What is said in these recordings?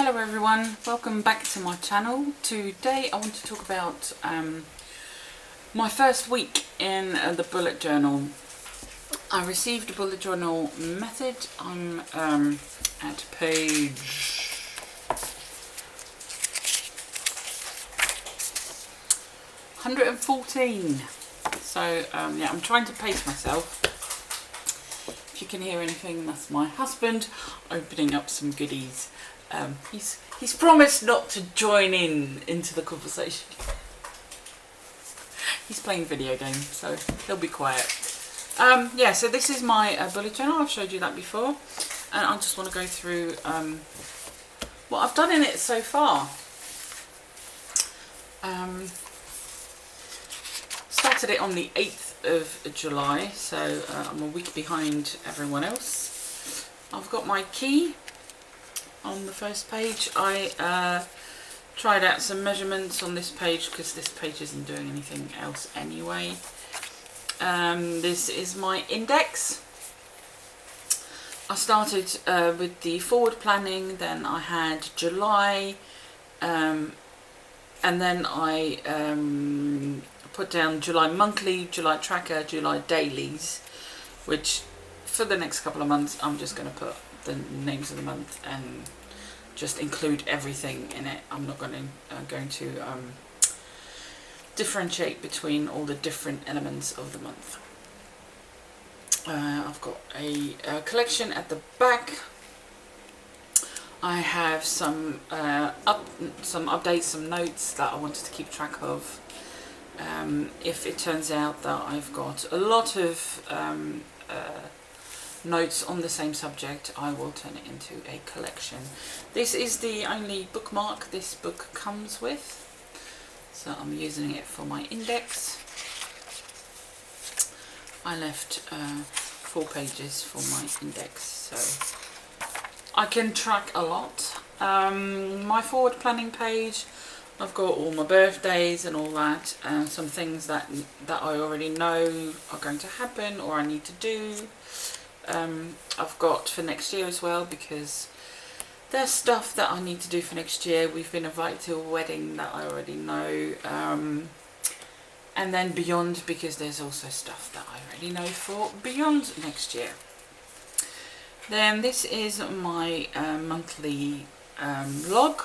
Hello everyone, welcome back to my channel. Today I want to talk about my first week in the bullet journal. I received a bullet journal method. I'm at page 114. So yeah, I'm trying to pace myself. If you can hear anything, that's my husband opening up some goodies. He's promised not to join into the conversation. He's playing video games, so he'll be quiet. Yeah, so this is my bullet journal. I've showed you that before, and I just want to go through what I've done in it so far. Started it on the 8th of July, so I'm a week behind everyone else. I've got my key on the first page. I tried out some measurements on this page because this page isn't doing anything else anyway. This is my index. I started with the forward planning, then I had July, and then I put down July monthly, July tracker, July dailies, which for the next couple of months I'm just going to put the names of the month and just include everything in it. I'm not going to differentiate between all the different elements of the month. I've got a collection at the back. I have some updates, some notes that I wanted to keep track of. If it turns out that I've got a lot of notes on the same subject, I will turn it into a collection. This is the only bookmark this book comes with, so I'm using it for my index. I left 4 pages for my index, so I can track a lot. My forward planning page, I've got all my birthdays and all that, and some things that I already know are going to happen or I need to do. I've got for next year as well, because there's stuff that I need to do for next year. We've been invited to a wedding that I already know, and then beyond, because there's also stuff that I already know for beyond next year. Then this is my monthly log.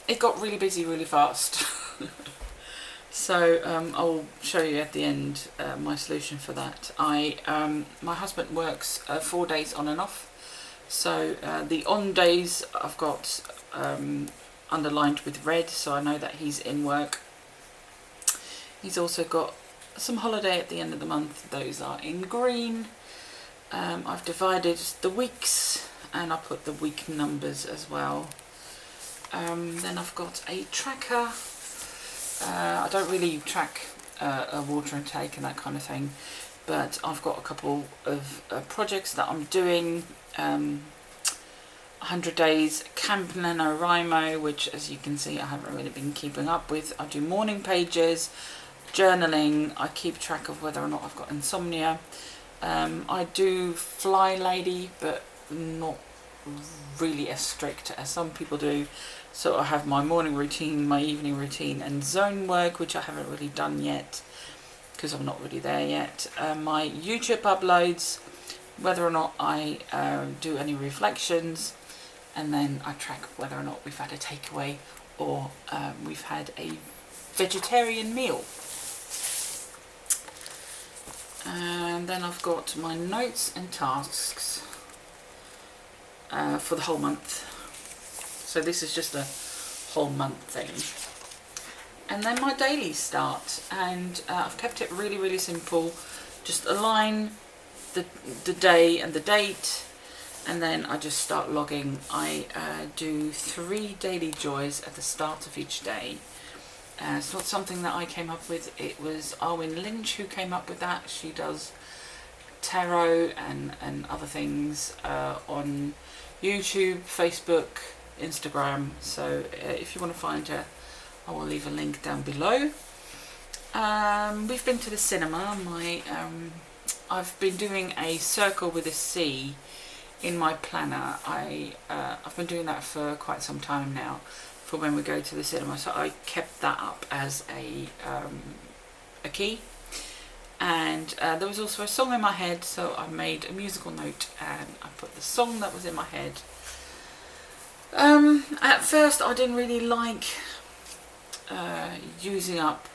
It got really busy really fast. So I'll show you at the end my solution for that. My husband works 4 days on and off, so the on days I've got underlined with red, so I know that he's in work. He's also got some holiday at the end of the month, those are in green. I've divided the weeks and I put the week numbers as well. Then I've got a tracker. I don't really track a water intake and that kind of thing, but I've got a couple of projects that I'm doing. 100 days Camp NaNoWriMo, which as you can see I haven't really been keeping up with. I do morning pages, journaling, I keep track of whether or not I've got insomnia. I do Fly Lady, but not really as strict as some people do. So I have my morning routine, my evening routine, and zone work, which I haven't really done yet because I'm not really there yet. My YouTube uploads, whether or not I do any reflections, and then I track whether or not we've had a takeaway or we've had a vegetarian meal. And then I've got my notes and tasks for the whole month. So this is just a whole month thing. And then my dailies start, and I've kept it really, really simple. Just align the day and the date, and then I just start logging. I do 3 daily joys at the start of each day. It's not something that I came up with. It was Arwen Lynch who came up with that. She does tarot and other things on YouTube, Facebook, Instagram, so if you want to find her, I will leave a link down below. We've been to the cinema. I've been doing a circle with a C in my planner. I've been doing that for quite some time now, for when we go to the cinema. So I kept that up as a key. And there was also a song in my head, so I made a musical note and I put the song that was in my head. At first I didn't really like using up,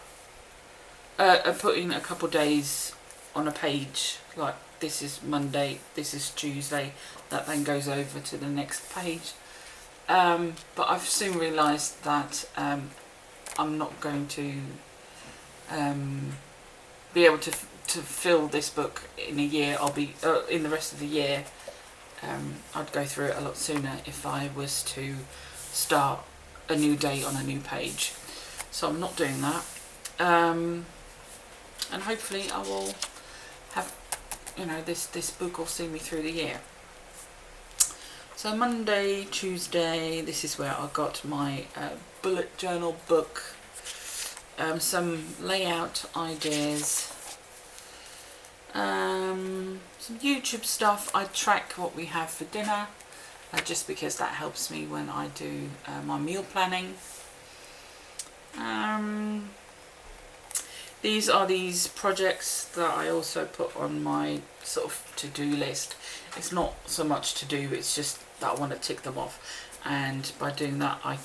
putting a couple days on a page, like this is Monday, this is Tuesday, that then goes over to the next page. But I've soon realised that I'm not going to be able to fill this book in a year. I'll be in the rest of the year. I'd go through it a lot sooner if I was to start a new day on a new page. So I'm not doing that. And hopefully I will have, this book will see me through the year. So Monday, Tuesday, this is where I got my bullet journal book. Some layout ideas, some YouTube stuff. I track what we have for dinner, just because that helps me when I do my meal planning. These are these projects that I also put on my sort of to-do list. It's not so much to do, it's just that I want to tick them off, and by doing that I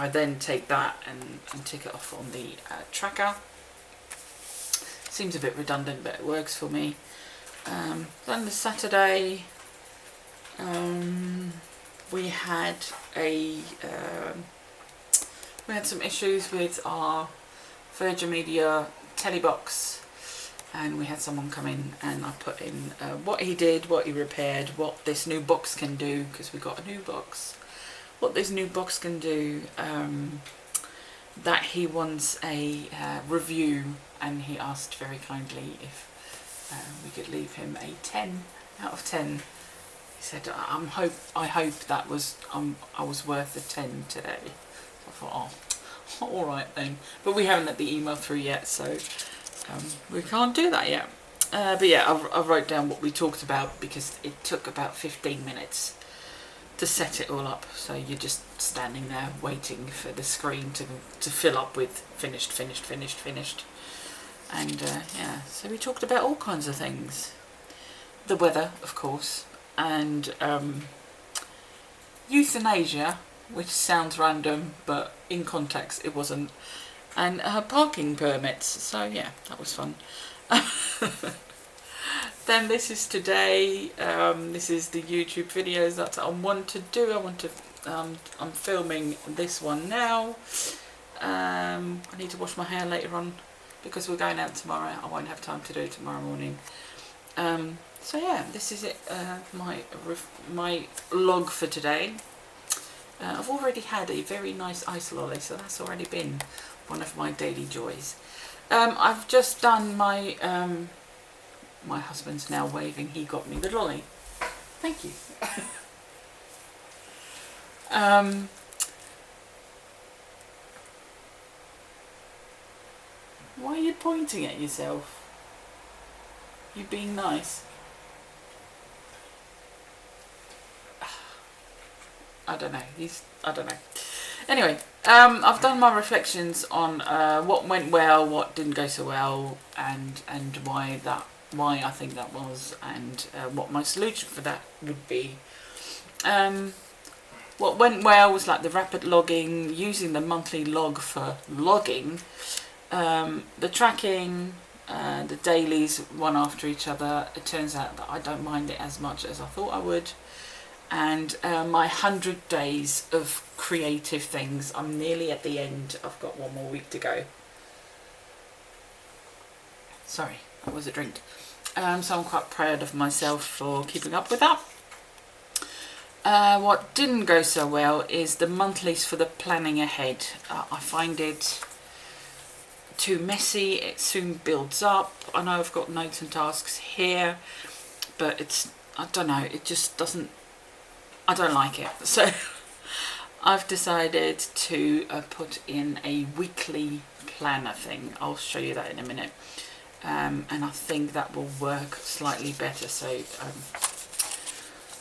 then take that and tick it off on the tracker. Seems a bit redundant, but it works for me. Then the Saturday, we had some issues with our Virgin Media telly box, and we had someone come in, and I put in what he did, what he repaired, what this new box can do, because we got a new box. What this new box can do, that he wants a review, and he asked very kindly if we could leave him a 10 out of 10. He said, I hope that was I was worth a 10 today. So I thought, oh, all right then. But we haven't let the email through yet, so we can't do that yet. But yeah, I wrote down what we talked about, because it took about 15 minutes to set it all up. So you're just standing there waiting for the screen to fill up with finished. And yeah, so we talked about all kinds of things. The weather, of course, and euthanasia, which sounds random, but in context it wasn't, and parking permits. So yeah, that was fun. Then this is today. This is the YouTube videos that I want to do. I'm filming this one now. I need to wash my hair later on, because we're going out tomorrow. I won't have time to do it tomorrow morning. So yeah, this is it. My log for today. I've already had a very nice ice lolly, so that's already been one of my daily joys. I've just done my my husband's now waving. He got me the lolly. Thank you. Why are you pointing at yourself? You being nice? I don't know. I don't know. Anyway, I've done my reflections on what went well, what didn't go so well, and why I think that was, and what my solution for that would be. What went well was like the rapid logging, using the monthly log for logging, the tracking, the dailies one after each other. It turns out that I don't mind it as much as I thought I would. And my 100 days of creative things. I'm nearly at the end. I've got one more week to go. Sorry, that was a drink. So I'm quite proud of myself for keeping up with that. What didn't go so well is the monthlies for the planning ahead. I find it too messy. It soon builds up. I know I've got notes and tasks here, but I don't know, it just doesn't, I don't like it. So I've decided to put in a weekly planner thing. I'll show you that in a minute. And I think that will work slightly better. So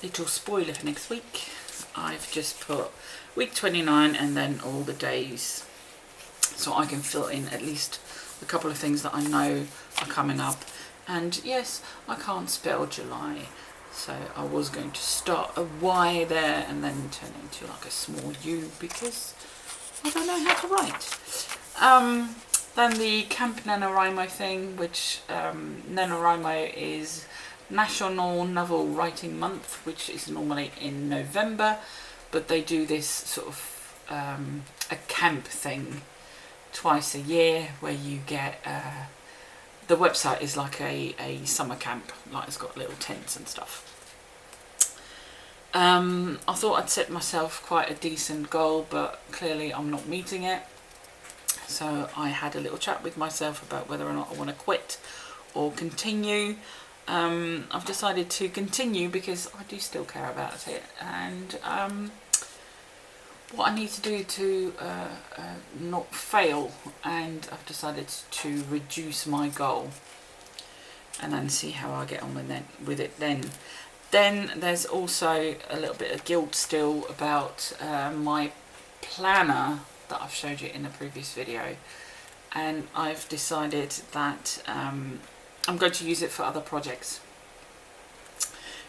little spoiler for next week. I've just put week 29 and then all the days, so I can fill in at least a couple of things that I know are coming up. And yes, I can't spell July, so I was going to start a Y there and then turn it into like a small U because I don't know how to write. Then the Camp NaNoWriMo thing, which NaNoWriMo is National Novel Writing Month, which is normally in November, but they do this sort of a camp thing twice a year where you get the website is like a summer camp, like it's got little tents and stuff. I thought I'd set myself quite a decent goal, but clearly I'm not meeting it. So I had a little chat with myself about whether or not I want to quit or continue. I've decided to continue because I do still care about it, and what I need to do to not fail, and I've decided to reduce my goal and then see how I get on with it then. Then there's also a little bit of guilt still about my planner that I've showed you in a previous video, and I've decided that I'm going to use it for other projects.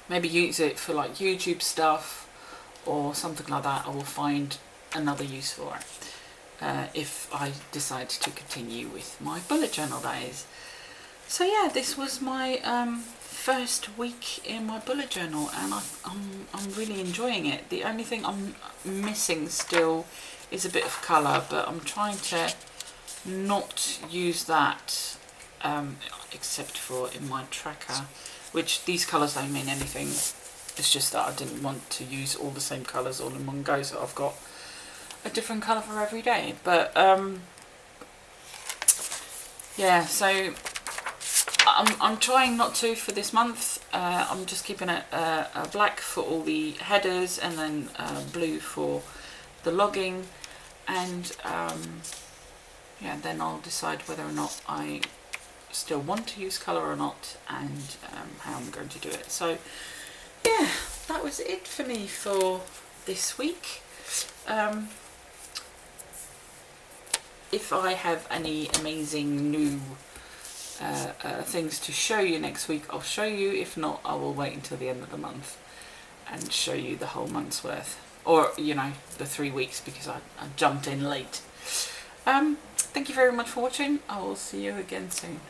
Maybe use it for like YouTube stuff or something like that. I will find another use for it if I decide to continue with my bullet journal, that is. So yeah, this was my first week in my bullet journal, and I'm really enjoying it. The only thing I'm missing still is a bit of colour, but I'm trying to not use that except for in my tracker, which these colours don't mean anything. It's just that I didn't want to use all the same colours all in one go, so I've got a different colour for every day. But yeah, so I'm trying not to for this month. I'm just keeping it black for all the headers, and then blue for the logging, and yeah, then I'll decide whether or not I still want to use colour or not, and how I'm going to do it. So yeah, that was it for me for this week. If I have any amazing new things to show you next week, I'll show you. If not, I will wait until the end of the month and show you the whole month's worth, or you know, the 3 weeks, because I jumped in late. Thank you very much for watching. I will see you again soon.